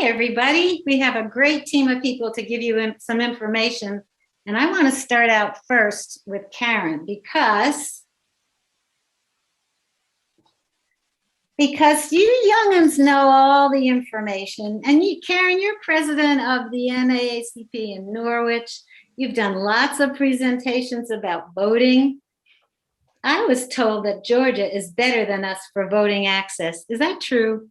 Hi, everybody. We have a great team of people to give you some information. And I want to start out first with Karen because you young'uns know all the information. And Karen, you're president of the NAACP in Norwich. You've done lots of presentations about voting. I was told that Georgia is better than us for voting access. Is that true?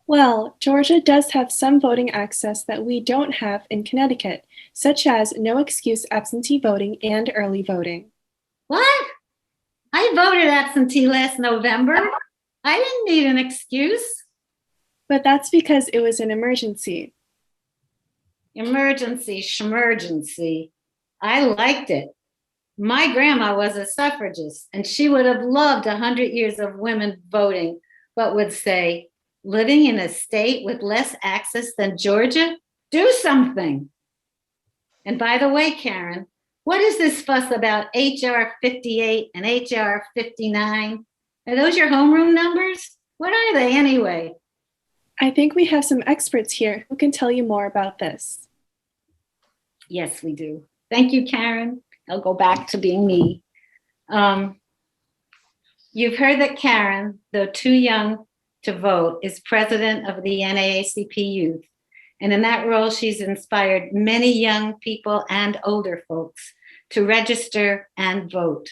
Well, Georgia does have some voting access that we don't have in Connecticut, such as no excuse absentee voting and early voting. What? I voted absentee last November. I didn't need an excuse. But that's because it was an emergency. Emergency, schmergency. I liked it. My grandma was a suffragist, and she would have loved 100 years of women voting, but would say, living in a state with less access than Georgia? Do something. And by the way, Karen, what is this fuss about HR 58 and HR 59? Are those your homeroom numbers? What are they anyway? I think we have some experts here who can tell you more about this. Yes, we do. Thank you, Karen. I'll go back to being me. You've heard that Karen, though too young to vote, is president of the NAACP Youth. And in that role, she's inspired many young people and older folks to register and vote.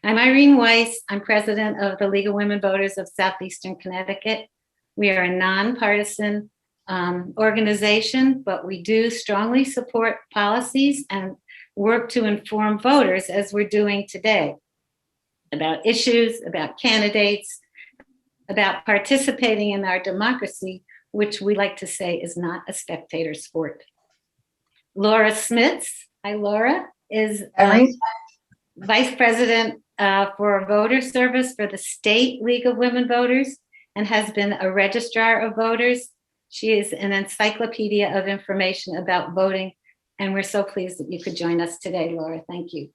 I'm Irene Weiss. I'm president of the League of Women Voters of Southeastern Connecticut. We are a nonpartisan organization, but we do strongly support policies and work to inform voters, as we're doing today, about issues, about candidates, about participating in our democracy, which we like to say is not a spectator sport. Laura Smits, hi Laura, is Vice President for Voter Service for the State League of Women Voters and has been a registrar of voters. She is an encyclopedia of information about voting, and we're so pleased that you could join us today, Laura. Thank you.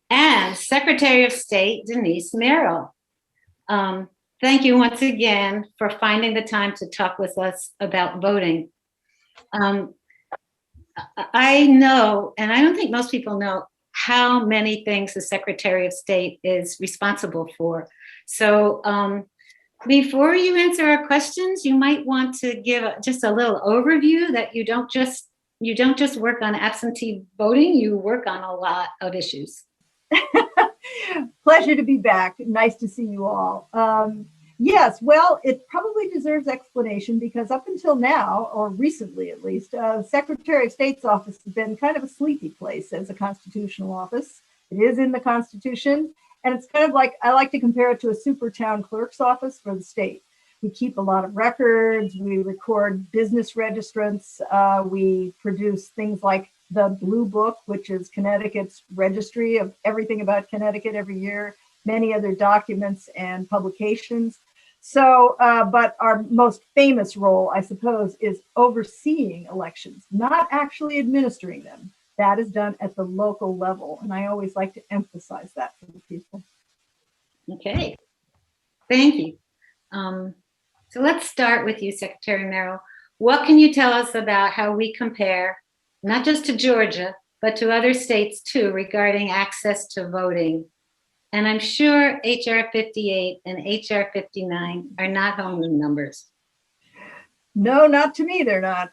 And Secretary of State Denise Merrill. Thank you once again for finding the time to talk with us about voting. I know, and I don't think most people know, how many things the Secretary of State is responsible for. So before you answer our questions, you might want to give just a little overview that you don't just work on absentee voting, you work on a lot of issues. Pleasure to be back. Nice to see you all. Yes, well, it probably deserves explanation because up until now, or recently at least, Secretary of State's office has been kind of a sleepy place as a constitutional office. It is in the Constitution, and it's kind of like, I like to compare it to a super town clerk's office for the state. We keep a lot of records, we record business registrants, we produce things like the Blue Book, which is Connecticut's registry of everything about Connecticut every year, many other documents and publications. So, but our most famous role, I suppose, is overseeing elections, not actually administering them. That is done at the local level. And I always like to emphasize that for the people. Okay, thank you. So let's start with you, Secretary Merrill. What can you tell us about how we compare, not just to Georgia, but to other states too, regarding access to voting? And I'm sure HR 58 and HR 59 are not homeroom numbers. No, not to me, they're not.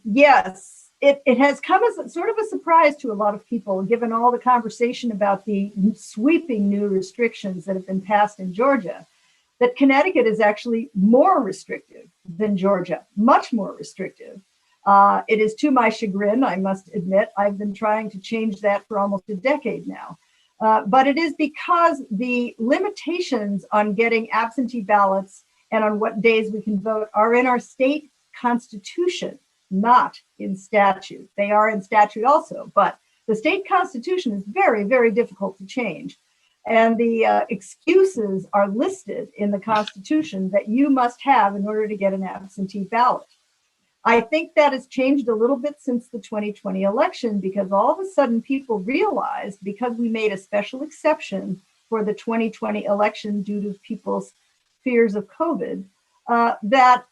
Yes, it has come as sort of a surprise to a lot of people, given all the conversation about the sweeping new restrictions that have been passed in Georgia, that Connecticut is actually more restrictive than Georgia, much more restrictive. It is to my chagrin, I must admit. I've been trying to change that for almost a decade now. But it is because the limitations on getting absentee ballots and on what days we can vote are in our state constitution, not in statute. They are in statute also, but the state constitution is very, very difficult to change. And the excuses are listed in the Constitution that you must have in order to get an absentee ballot. I think that has changed a little bit since the 2020 election because all of a sudden people realized, because we made a special exception for the 2020 election due to people's fears of COVID, that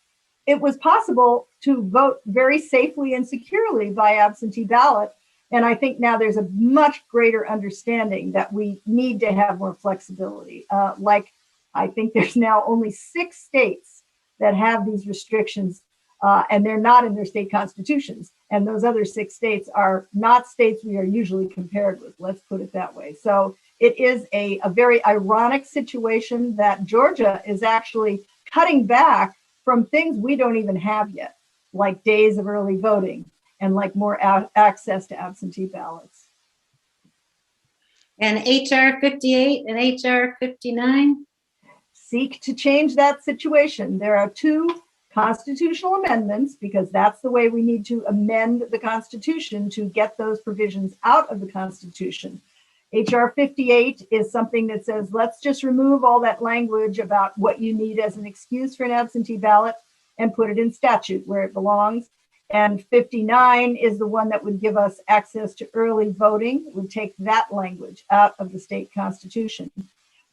it was possible to vote very safely and securely by absentee ballot. And I think now there's a much greater understanding that we need to have more flexibility. Like, I think there's now only 6 states that have these restrictions, and they're not in their state constitutions. And those other 6 states are not states we are usually compared with, let's put it that way. So it is a very ironic situation that Georgia is actually cutting back from things we don't even have yet, like days of early voting and like more access to absentee ballots. And HR 58 and HR 59? Seek to change that situation. There are 2 constitutional amendments, because that's the way we need to amend the Constitution to get those provisions out of the Constitution. HR 58 is something that says, let's just remove all that language about what you need as an excuse for an absentee ballot and put it in statute where it belongs. And 59 is the one that would give us access to early voting. It would take that language out of the state constitution.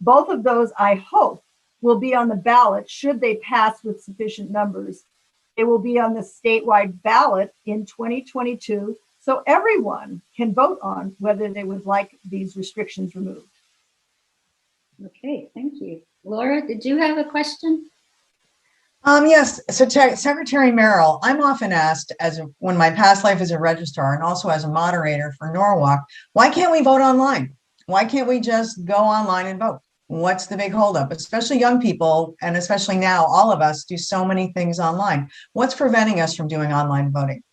Both of those, I hope, will be on the ballot should they pass with sufficient numbers. It will be on the statewide ballot in 2022, so everyone can vote on whether they would like these restrictions removed. Okay, thank you. Laura, did you have a question? Yes, so Secretary Merrill, I'm often asked, when my past life as a registrar and also as a moderator for Norwalk, why can't we vote online? Why can't we just go online and vote? What's the big holdup? Especially young people, and especially now, all of us do so many things online. What's preventing us from doing online voting?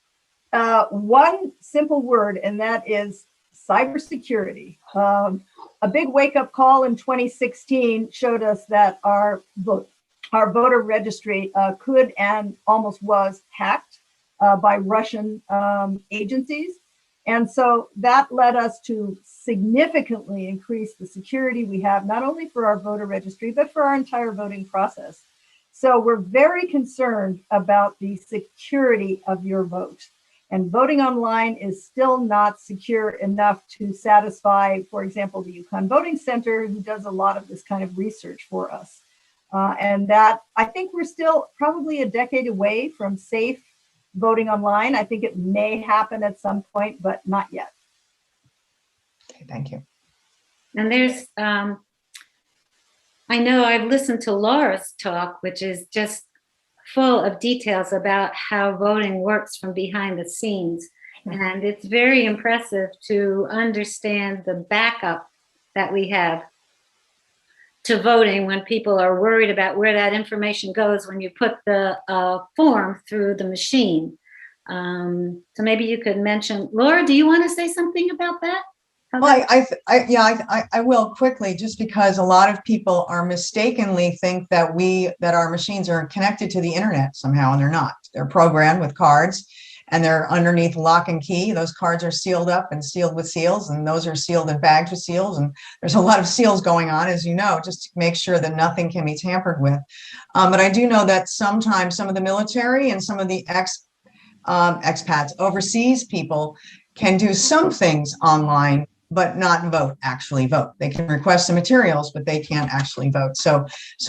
One simple word, and that is cybersecurity. A big wake-up call in 2016 showed us that our voter registry could and almost was hacked by Russian agencies. And so that led us to significantly increase the security we have, not only for our voter registry, but for our entire voting process. So we're very concerned about the security of your vote. And voting online is still not secure enough to satisfy, for example, the Yukon Voting Center, who does a lot of this kind of research for us. And that, I think we're still probably a decade away from safe voting online. I think it may happen at some point, but not yet. Okay, thank you. And there's, I know I've listened to Laura's talk, which is just full of details about how voting works from behind the scenes. And it's very impressive to understand the backup that we have to voting when people are worried about where that information goes when you put the form through the machine. So maybe you could mention, Laura, do you want to say something about that? Well, I will quickly, just because a lot of people are mistakenly think that our machines are connected to the internet somehow, and they're not. They're programmed with cards, and they're underneath lock and key. Those cards are sealed up and sealed with seals, and those are sealed and bagged with seals. And there's a lot of seals going on, as you know, just to make sure that nothing can be tampered with. But I do know that sometimes some of the military and some of the expats, overseas people, can do some things online, but not actually vote. They can request the materials, but they can't actually vote. So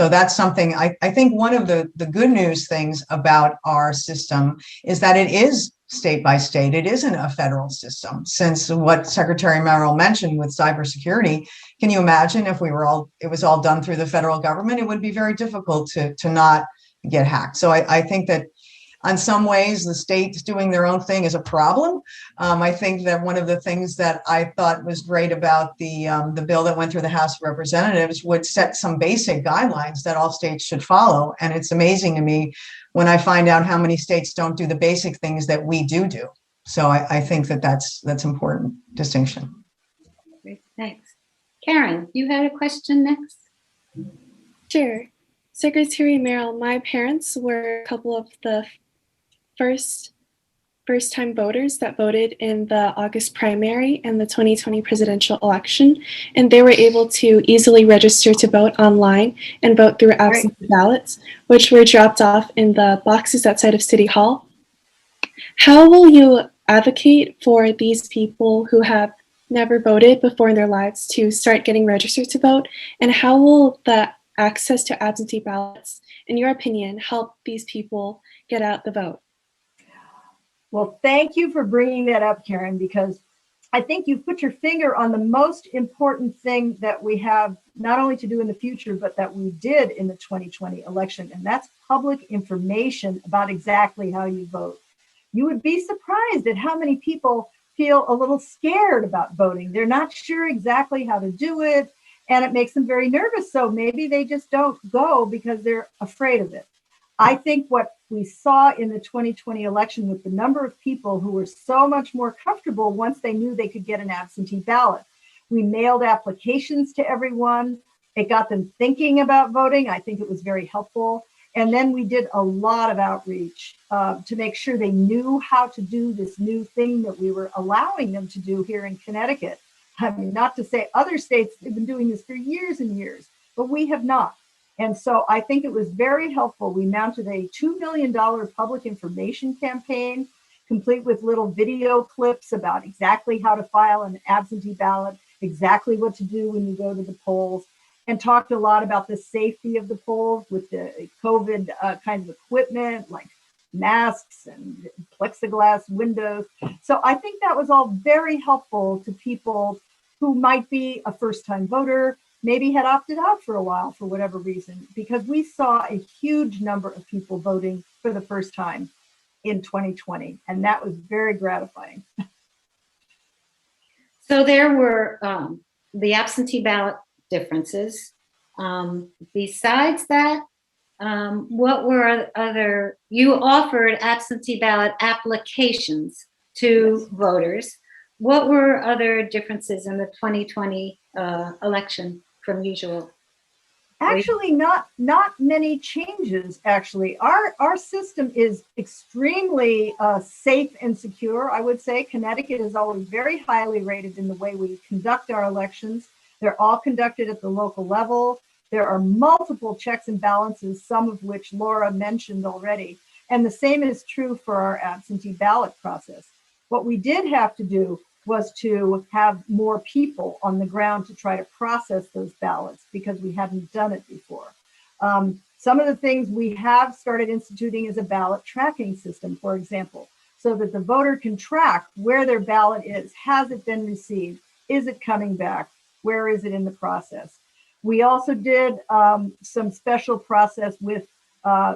that's something. I think one of the good news things about our system is that it is state by state. It isn't a federal system. Since what Secretary Merrill mentioned with cybersecurity, can you imagine if it was all done through the federal government? It would be very difficult to not get hacked. So I think that in some ways, the states doing their own thing is a problem. I think that one of the things that I thought was great about the bill that went through the House of Representatives would set some basic guidelines that all states should follow. And it's amazing to me when I find out how many states don't do the basic things that we do. So I think that's important distinction. Great, thanks. Karen, you had a question next? Sure. Secretary Merrill, my parents were a couple of the first-time voters that voted in the August primary and the 2020 presidential election, and they were able to easily register to vote online and vote through absentee ballots, which were dropped off in the boxes outside of City Hall. How will you advocate for these people who have never voted before in their lives to start getting registered to vote, and how will the access to absentee ballots in your opinion, help these people get out the vote? Well, thank you for bringing that up, Karen, because I think you've put your finger on the most important thing that we have not only to do in the future, but that we did in the 2020 election, and that's public information about exactly how you vote. You would be surprised at how many people feel a little scared about voting. They're not sure exactly how to do it, and it makes them very nervous. So maybe they just don't go because they're afraid of it. I think what we saw in the 2020 election with the number of people who were so much more comfortable once they knew they could get an absentee ballot. We mailed applications to everyone. It got them thinking about voting. I think it was very helpful. And then we did a lot of outreach to make sure they knew how to do this new thing that we were allowing them to do here in Connecticut. I mean, not to say other states have been doing this for years and years, but we have not. And so I think it was very helpful. We mounted a $2 million public information campaign, complete with little video clips about exactly how to file an absentee ballot, exactly what to do when you go to the polls, and talked a lot about the safety of the polls with the COVID kind of equipment like masks and plexiglass windows. So I think that was all very helpful to people who might be a first-time voter, maybe had opted out for a while for whatever reason, because we saw a huge number of people voting for the first time in 2020, and that was very gratifying. So there were the absentee ballot differences. Besides that, what were other, you offered absentee ballot applications to Yes. voters. What were other differences in the 2020 election from usual? Actually, not many changes. Actually, our system is extremely safe and secure. I would say Connecticut is always very highly rated in the way we conduct our elections. They're all conducted at the local level. There are multiple checks and balances, some of which Laura mentioned already. And the same is true for our absentee ballot process. What we did have to do was to have more people on the ground to try to process those ballots because we hadn't done it before. Some of the things we have started instituting is a ballot tracking system, for example, so that the voter can track where their ballot is. Has it been received? Is it coming back? Where is it in the process? We also did some special process with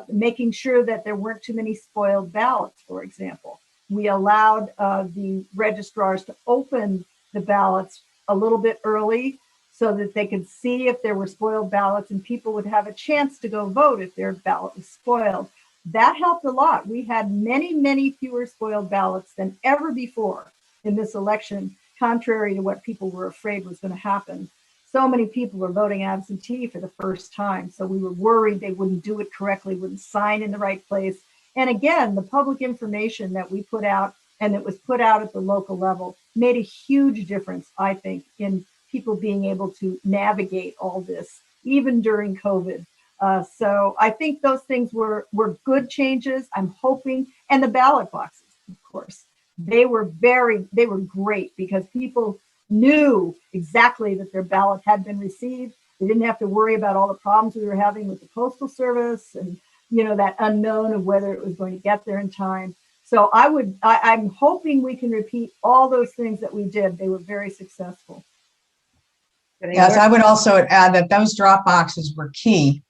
making sure that there weren't too many spoiled ballots, for example. We allowed the registrars to open the ballots a little bit early so that they could see if there were spoiled ballots and people would have a chance to go vote if their ballot was spoiled. That helped a lot. We had many, many fewer spoiled ballots than ever before in this election, contrary to what people were afraid was going to happen. So many people were voting absentee for the first time. So we were worried they wouldn't do it correctly, wouldn't sign in the right place. And again, the public information that we put out and that was put out at the local level made a huge difference, I think, in people being able to navigate all this, even during COVID. So I think those things were good changes, I'm hoping. And the ballot boxes, of course, they were great because people knew exactly that their ballot had been received. They didn't have to worry about all the problems we were having with the Postal Service and that unknown of whether it was going to get there in time. So I'm hoping we can repeat all those things that we did. They were very successful. Yes, I would also add that those drop boxes were key,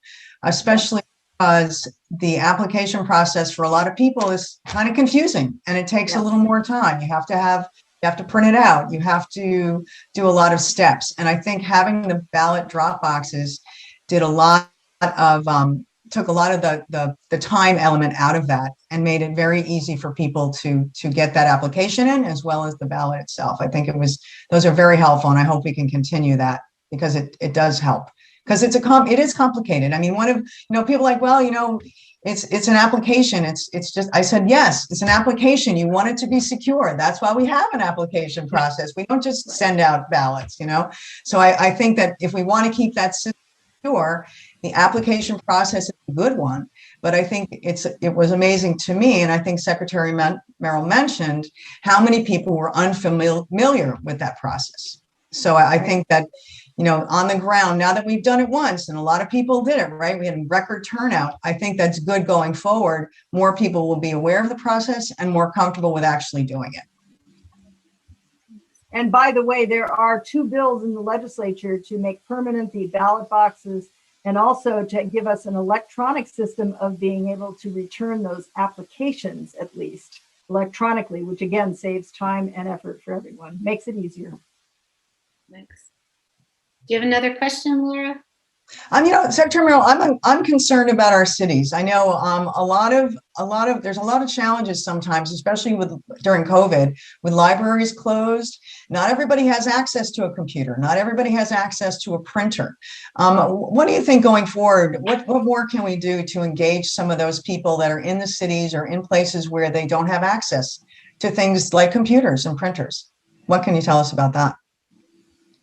especially because the application process for a lot of people is kind of confusing and it takes a little more time. You have to print it out. You have to do a lot of steps. And I think having the ballot drop boxes did a lot of took a lot of the time element out of that and made it very easy for people to get that application in as well as the ballot itself. I think those are very helpful, and I hope we can continue that because it does help, because it is complicated. I mean, people are like, well, it's an application. It's just, I said, yes, it's an application. You want it to be secure. That's why we have an application process. We don't just send out ballots, So I think that if we want to keep that secure, the application process is a good one, but I think it was amazing to me, and I think Secretary Merrill mentioned how many people were unfamiliar with that process. So I think that, on the ground, now that we've done it once and a lot of people did it, right? We had record turnout. I think that's good going forward. More people will be aware of the process and more comfortable with actually doing it. And by the way, there are 2 bills in the legislature to make permanent the ballot boxes and also to give us an electronic system of being able to return those applications, at least electronically, which again saves time and effort for everyone, makes it easier. Thanks. Do you have another question, Laura? Secretary Merrill, I'm concerned about our cities. I know there's a lot of challenges sometimes, especially during COVID, with libraries closed. Not everybody has access to a computer. Not everybody has access to a printer. What do you think going forward? What more can we do to engage some of those people that are in the cities or in places where they don't have access to things like computers and printers? What can you tell us about that?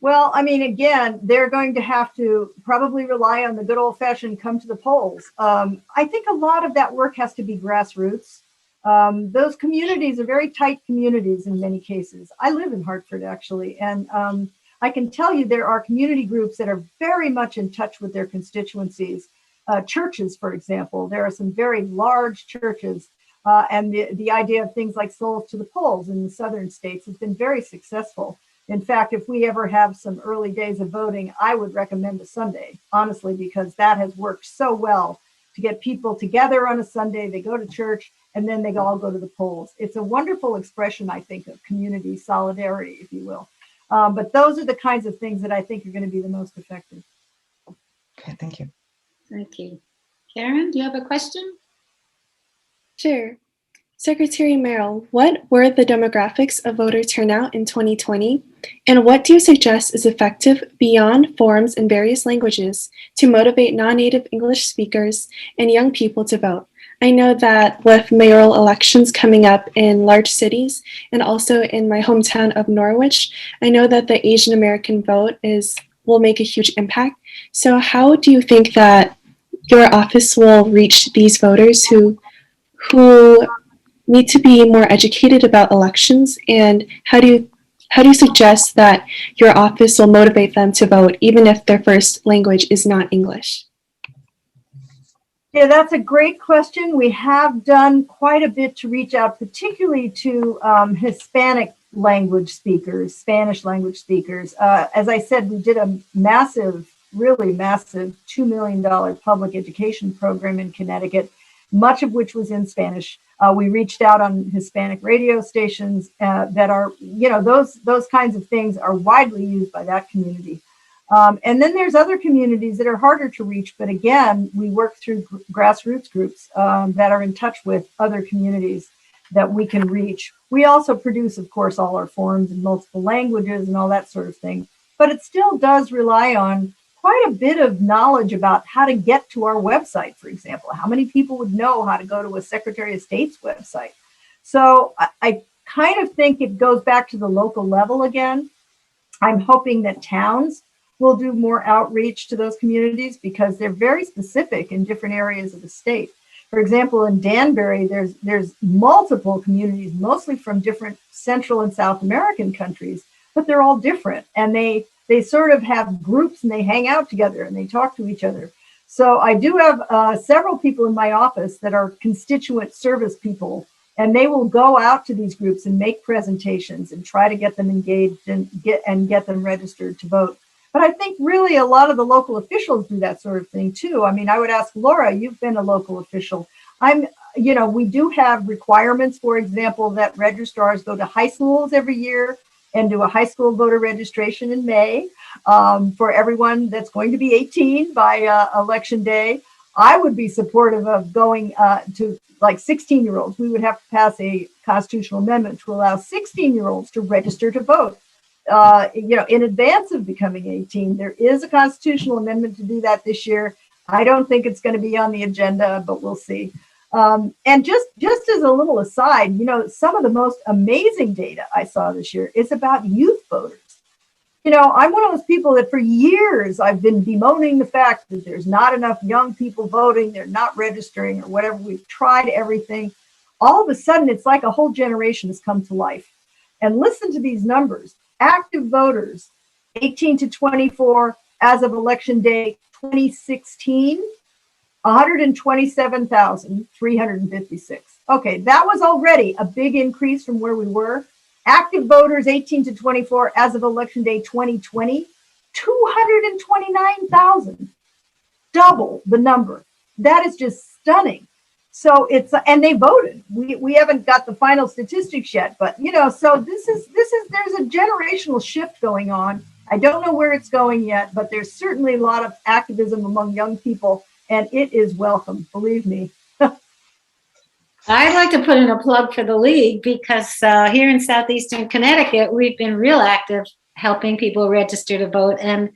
Well, I mean, again, they're going to have to probably rely on the good old fashioned come to the polls. I think a lot of that work has to be grassroots. Those communities are very tight communities in many cases. I live in Hartford, actually, and I can tell you there are community groups that are very much in touch with their constituencies. Churches, for example, there are some very large churches, and the idea of things like souls to the polls in the southern states has been very successful. In fact, if we ever have some early days of voting, I would recommend a Sunday, honestly, because that has worked so well to get people together on a Sunday. They go to church and then they all go to the polls. It's a wonderful expression, I think, of community solidarity, if you will. But those are the kinds of things that I think are going to be the most effective. Okay, thank you. Thank you. Karen, do you have a question? Sure. Secretary Merrill, what were the demographics of voter turnout in 2020, and what do you suggest is effective beyond forums in various languages to motivate non-native English speakers and young people to vote? I know that with mayoral elections coming up in large cities and also in my hometown of Norwich, I know that the Asian American vote will make a huge impact. So how do you think that your office will reach these voters who need to be more educated about elections, and how do you suggest that your office will motivate them to vote even if their first language is not English? Yeah, that's a great question. We have done quite a bit to reach out, particularly to Hispanic language speakers, Spanish language speakers. As I said, we did a really massive $2 million public education program in Connecticut, much of which was in Spanish. We reached out on Hispanic radio stations that are, those kinds of things are widely used by that community. And then there's other communities that are harder to reach, but again, we work through grassroots groups that are in touch with other communities that we can reach. We also produce, of course, all our forms in multiple languages and all that sort of thing, but it still does rely on quite a bit of knowledge about how to get to our website, for example. How many people would know how to go to a Secretary of State's website? So I kind of think it goes back to the local level again. I'm hoping that towns will do more outreach to those communities because they're very specific in different areas of the state. For example, in Danbury, there's multiple communities, mostly from different Central and South American countries, but they're all different. And they sort of have groups and they hang out together and they talk to each other. So I do have several people in my office that are constituent service people, and they will go out to these groups and make presentations and try to get them engaged and get them registered to vote. But I think really a lot of the local officials do that sort of thing too. I mean, I would ask Laura, you've been a local official. We do have requirements, for example, that registrars go to high schools every year and do a high school voter registration in May for everyone that's going to be 18 by election day. I would be supportive of going to like 16-year-olds. We would have to pass a constitutional amendment to allow 16-year-olds to register to vote. In advance of becoming 18, there is a constitutional amendment to do that this year. I don't think it's going to be on the agenda, but we'll see. And just as a little aside, some of the most amazing data I saw this year is about youth voters. I'm one of those people that for years I've been bemoaning the fact that there's not enough young people voting, they're not registering or whatever. We've tried everything. All of a sudden, it's like a whole generation has come to life. And listen to these numbers. Active voters 18 to 24 as of election day 2016, 127,356. Okay, that was already a big increase from where we were. Active voters 18 to 24 as of election day 2020, 229,000. Double the number. That is just stunning. So it's, and they voted. We haven't got the final statistics yet, but so there's a generational shift going on. I don't know where it's going yet, but there's certainly a lot of activism among young people, and it is welcome, believe me. I'd like to put in a plug for the league because here in southeastern Connecticut, we've been real active helping people register to vote, and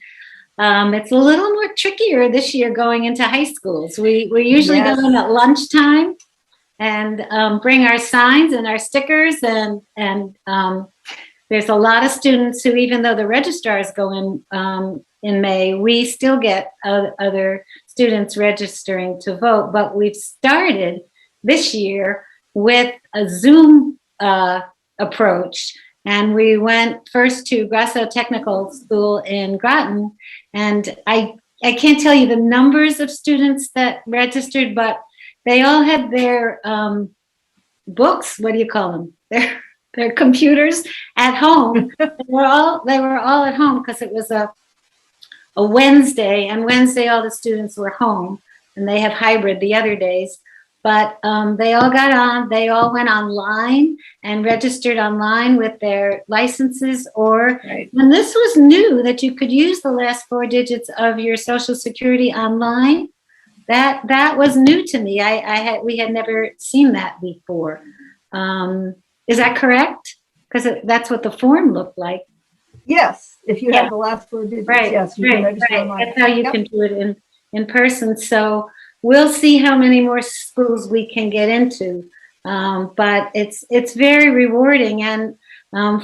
it's a little more trickier this year going into high schools. We usually go in at lunchtime and bring our signs and our stickers, and there's a lot of students who, even though the registrars go in May, we still get other students registering to vote. But we've started this year with a Zoom approach. And we went first to Grasso Technical School in Groton. And I can't tell you the numbers of students that registered, but they all had their books, what do you call them? Their computers at home. They were all at home because it was a Wednesday, and Wednesday all the students were home, and they have hybrid the other days. But they all got on, they all went online and registered online with their licenses, and this was new, that you could use the last 4 digits of your Social Security online. That was new to me. We had never seen that before. Is that correct? Because that's what the form looked like. Yes, if you have the last 4 digits, yes, you can register online. That's how you can do it in person. So we'll see how many more schools we can get into, but it's very rewarding. And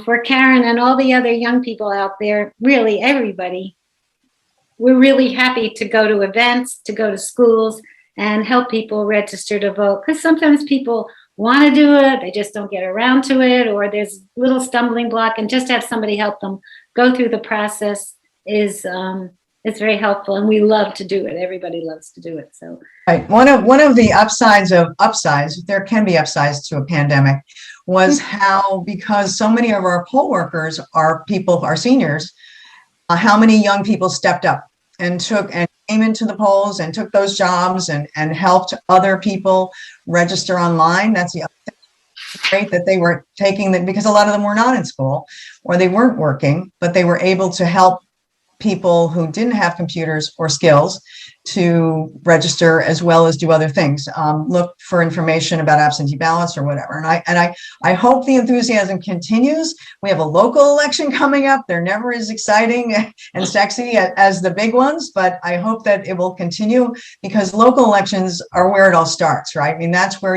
for Karen and all the other young people out there, really everybody, we're really happy to go to events, to go to schools, and help people register to vote. Because sometimes people want to do it, they just don't get around to it, or there's a little stumbling block, and just have somebody help them go through the process is it's very helpful, and we love to do it. Everybody loves to do it. So right. One of the upsides, there can be upsides to a pandemic, was how, because so many of our poll workers are seniors, how many young people stepped up and came into the polls and took those jobs and helped other people register online. That's the other thing. Great that they were taking them, because a lot of them were not in school or they weren't working, but they were able to help people who didn't have computers or skills to register, as well as do other things. Look for information about absentee ballots or whatever. And I hope the enthusiasm continues. We have a local election coming up. They're never as exciting and sexy as the big ones, but I hope that it will continue, because local elections are where it all starts, right? I mean, that's where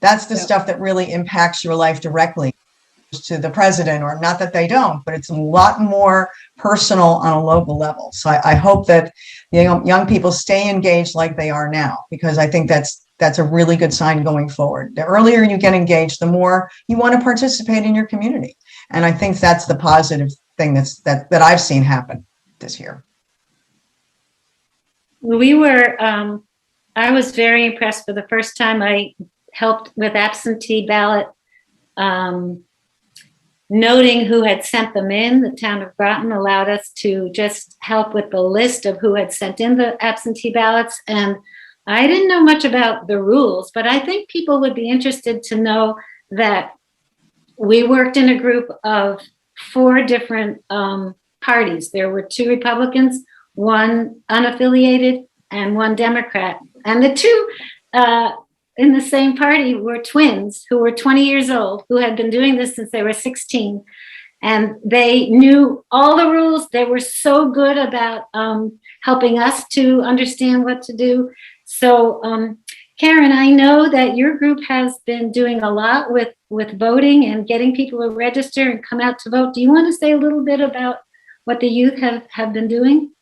that's the stuff that really impacts your life directly to the president, or not that they don't, but it's a lot more personal on a local level. So I hope that young people stay engaged like they are now, because I think that's a really good sign going forward. The earlier you get engaged, the more you want to participate in your community. And I think that's the positive thing that I've seen happen this year. I was very impressed. For the first time, I helped with absentee ballot, noting who had sent them in. The town of Groton allowed us to just help with the list of who had sent in the absentee ballots. And I didn't know much about the rules, but I think people would be interested to know that we worked in a group of 4 different parties. There were 2 Republicans, 1 unaffiliated, and 1 Democrat. And the 2 in the same party were twins who were 20 years old, who had been doing this since they were 16. And they knew all the rules. They were so good about helping us to understand what to do. So, Karen, I know that your group has been doing a lot with voting and getting people to register and come out to vote. Do you want to say a little bit about what the youth have been doing?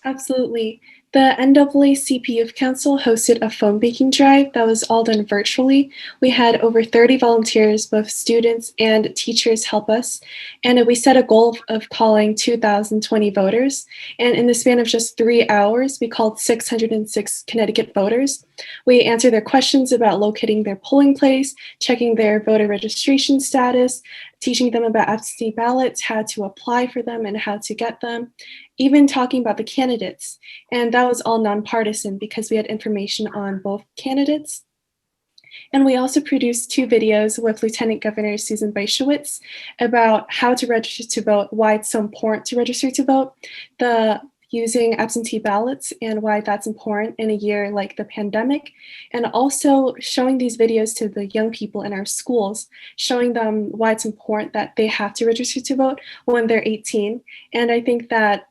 Absolutely. The NAACP Youth Council hosted a phone baking drive that was all done virtually. We had over 30 volunteers, both students and teachers, help us, and we set a goal of calling 2,020 voters. And in the span of just 3 hours, we called 606 Connecticut voters. We answered their questions about locating their polling place, checking their voter registration status, teaching them about absentee ballots, how to apply for them and how to get them, even talking about the candidates. And that was all nonpartisan because we had information on both candidates. And we also produced 2 videos with Lieutenant Governor Susan Bysiewicz about how to register to vote, why it's so important to register to vote, using absentee ballots and why that's important in a year like the pandemic, and also showing these videos to the young people in our schools, showing them why it's important that they have to register to vote when they're 18. And I think that,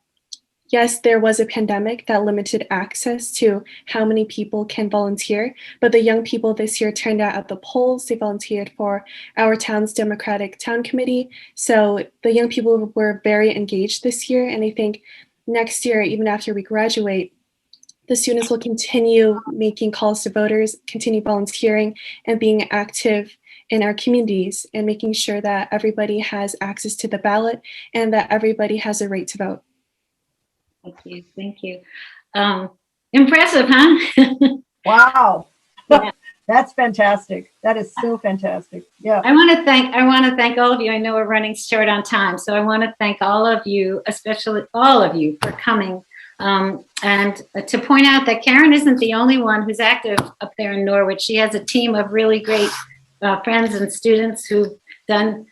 yes, there was a pandemic that limited access to how many people can volunteer, but the young people this year turned out at the polls. They volunteered for our town's Democratic Town Committee. So the young people were very engaged this year, and I think next year, even after we graduate, the students will continue making calls to voters, continue volunteering, and being active in our communities and making sure that everybody has access to the ballot and that everybody has a right to vote. Thank you. Thank you. Impressive, huh? Wow. Yeah. That's fantastic. That is so fantastic. Yeah. I want to thank all of you. I know we're running short on time, so I want to thank all of you, especially all of you, for coming. And to point out that Karen isn't the only one who's active up there in Norwich. She has a team of really great friends and students who've done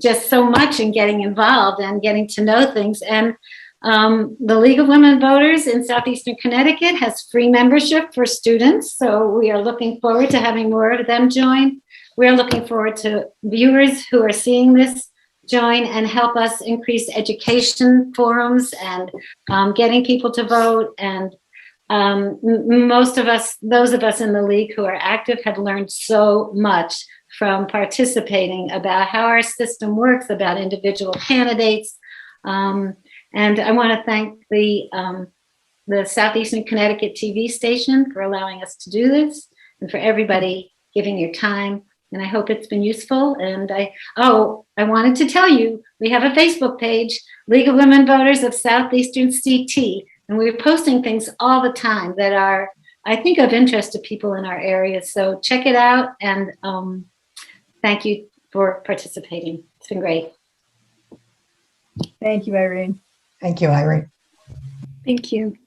just so much in getting involved and getting to know things. And the League of Women Voters in Southeastern Connecticut has free membership for students, so we are looking forward to having more of them join. We're looking forward to viewers who are seeing this join and help us increase education forums and getting people to vote. And most of us, those of us in the league who are active, have learned so much from participating about how our system works, about individual candidates. And I want to thank the Southeastern Connecticut TV station for allowing us to do this, and for everybody giving your time. And I hope it's been useful. And I wanted to tell you, we have a Facebook page, League of Women Voters of Southeastern CT, and we're posting things all the time that are, I think, of interest to people in our area. So check it out, and thank you for participating. It's been great. Thank you, Irene. Thank you, Irene. Thank you.